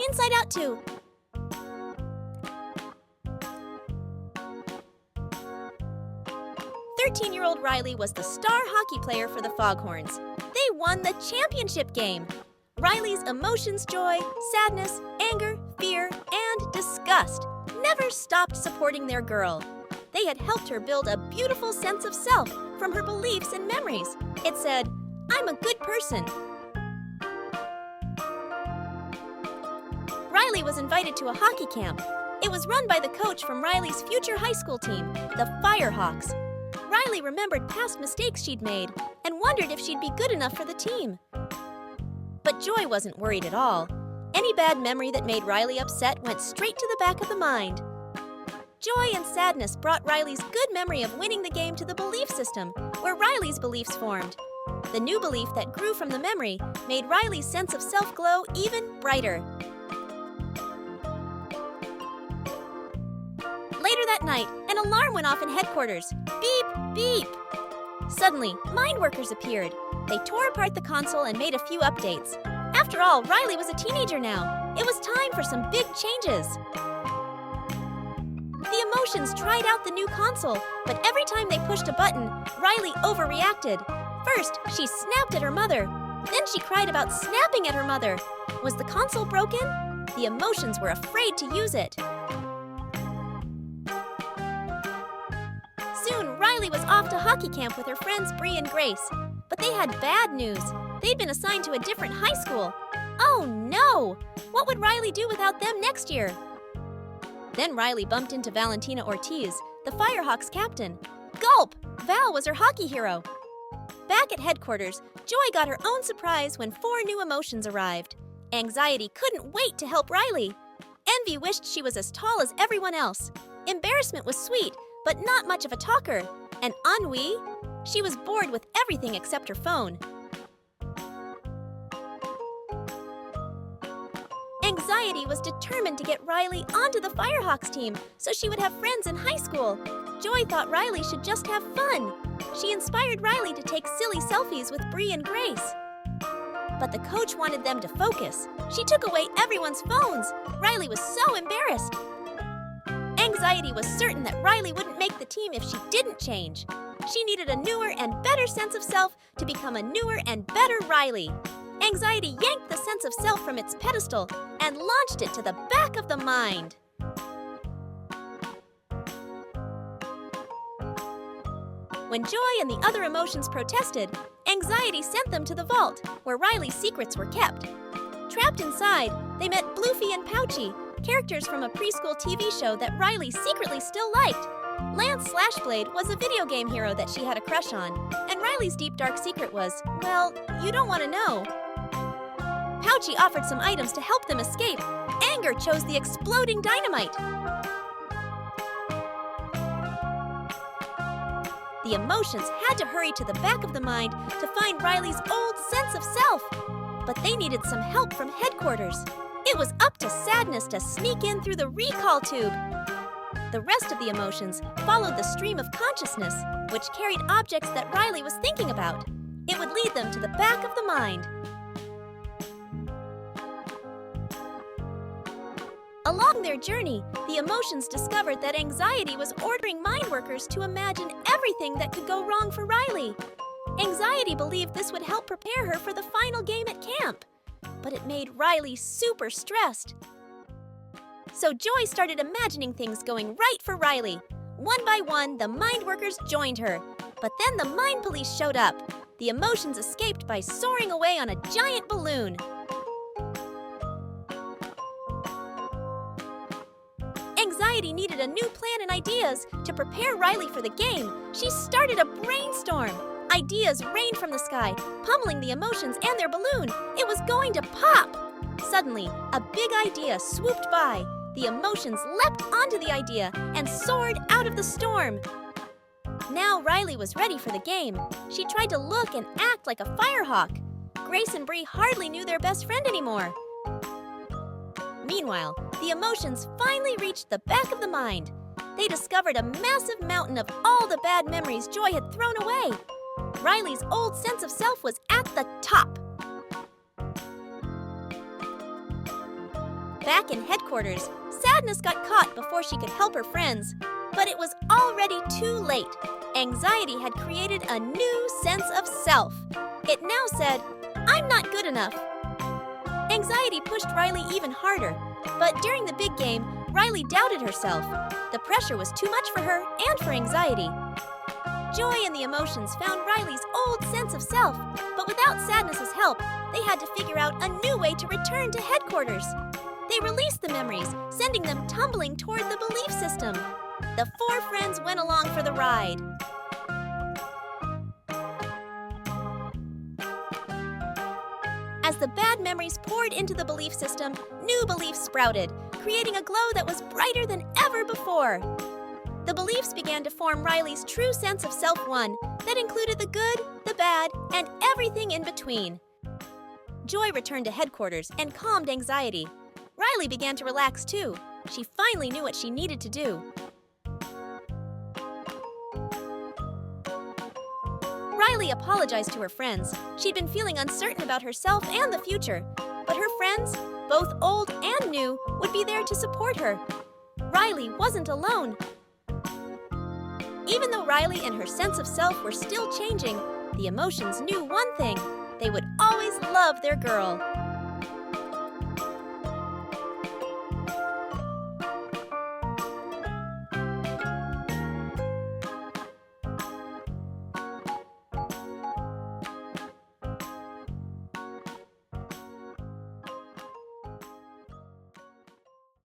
Inside Out 2. "13-year-old Riley was the star hockey player for the Foghorns. They won the championship game. Riley's emotions, joy, sadness, anger, fear, and disgust never stopped supporting their girl. They had helped her build a beautiful sense of self from her beliefs and memories. It said, 'I'm a good person.' Riley was invited to a hockey camp. It was run by the coach from Riley's future high school team, the Firehawks. Riley remembered past mistakes she'd made and wondered if she'd be good enough for the team. But Joy wasn't worried at all. Any bad memory that made Riley upset went straight to the back of the mind. Joy and sadness brought Riley's good memory of winning the game to the belief system, where Riley's beliefs formed. The new belief that grew from the memory made Riley's sense of self glow even brighter. Later that night, an alarm went off in headquarters. Beep, beep. Suddenly, mind workers appeared. They tore apart the console and made a few updates. After all, Riley was a teenager now. It was time for some big changes. The emotions tried out the new console, but every time they pushed a button, Riley overreacted. First, she snapped at her mother. Then she cried about snapping at her mother. Was the console broken? The emotions were afraid to use it. Soon, Riley was off to hockey camp with her friends Bree and Grace. But they had bad news. They'd been assigned to a different high school. Oh no! What would Riley do without them next year? Then Riley bumped into Valentina Ortiz, the Firehawks captain. Gulp! Val was her hockey hero. Back at headquarters, Joy got her own surprise when 4 new emotions arrived. Anxiety couldn't wait to help Riley. Envy wished she was as tall as everyone else. Embarrassment was sweet, but not much of a talker. And ennui? She was bored with everything except her phone. Anxiety was determined to get Riley onto the Firehawks team so she would have friends in high school. Joy thought Riley should just have fun. She inspired Riley to take silly selfies with Bree and Grace. But the coach wanted them to focus. She took away everyone's phones. Riley was so embarrassed. Anxiety was certain that Riley wouldn't make the team if she didn't change. She needed a newer and better sense of self to become a newer and better Riley. Anxiety yanked the sense of self from its pedestal and launched it to the back of the mind. When Joy and the other emotions protested, Anxiety sent them to the vault, where Riley's secrets were kept. Trapped inside, they met Bloofy and Pouchy, characters from a preschool TV show that Riley secretly still liked. Lance Slashblade was a video game hero that she had a crush on, and Riley's deep dark secret was, well, you don't want to know. Pouchy offered some items to help them escape. Anger chose the exploding dynamite. The emotions had to hurry to the back of the mind to find Riley's old sense of self. But they needed some help from headquarters. It was up to Sadness to sneak in through the recall tube. The rest of the emotions followed the stream of consciousness, which carried objects that Riley was thinking about. It would lead them to the back of the mind. Along their journey, the emotions discovered that Anxiety was ordering mind workers to imagine everything that could go wrong for Riley. Anxiety believed this would help prepare her for the final game at camp. But it made Riley super stressed. So Joy started imagining things going right for Riley. One by one, the mind workers joined her. But then the mind police showed up. The emotions escaped by soaring away on a giant balloon. Anxiety needed a new plan and ideas to prepare Riley for the game. She started a brainstorm. Ideas rained from the sky, pummeling the emotions and their balloon. It was going to pop. Suddenly, a big idea swooped by. The emotions leapt onto the idea and soared out of the storm. Now Riley was ready for the game. She tried to look and act like a firehawk. Grace and Bree hardly knew their best friend anymore. Meanwhile, the emotions finally reached the back of the mind. They discovered a massive mountain of all the bad memories Joy had thrown away. Riley's old sense of self was at the top. Back in headquarters, Sadness got caught before she could help her friends. But it was already too late. Anxiety had created a new sense of self. It now said, "I'm not good enough." Anxiety pushed Riley even harder. But during the big game, Riley doubted herself. The pressure was too much for her and for Anxiety. Joy and the emotions found Riley's old sense of self, but without Sadness's help, they had to figure out a new way to return to headquarters. They released the memories, sending them tumbling toward the belief system. The four friends went along for the ride. As the bad memories poured into the belief system, new beliefs sprouted, creating a glow that was brighter than ever before. The beliefs began to form Riley's true sense of self-one that included the good, the bad, and everything in between. Joy returned to headquarters and calmed Anxiety. Riley began to relax too. She finally knew what she needed to do. Riley apologized to her friends. She'd been feeling uncertain about herself and the future, but her friends, both old and new, would be there to support her. Riley wasn't alone. Even though Riley and her sense of self were still changing, the emotions knew one thing: they would always love their girl.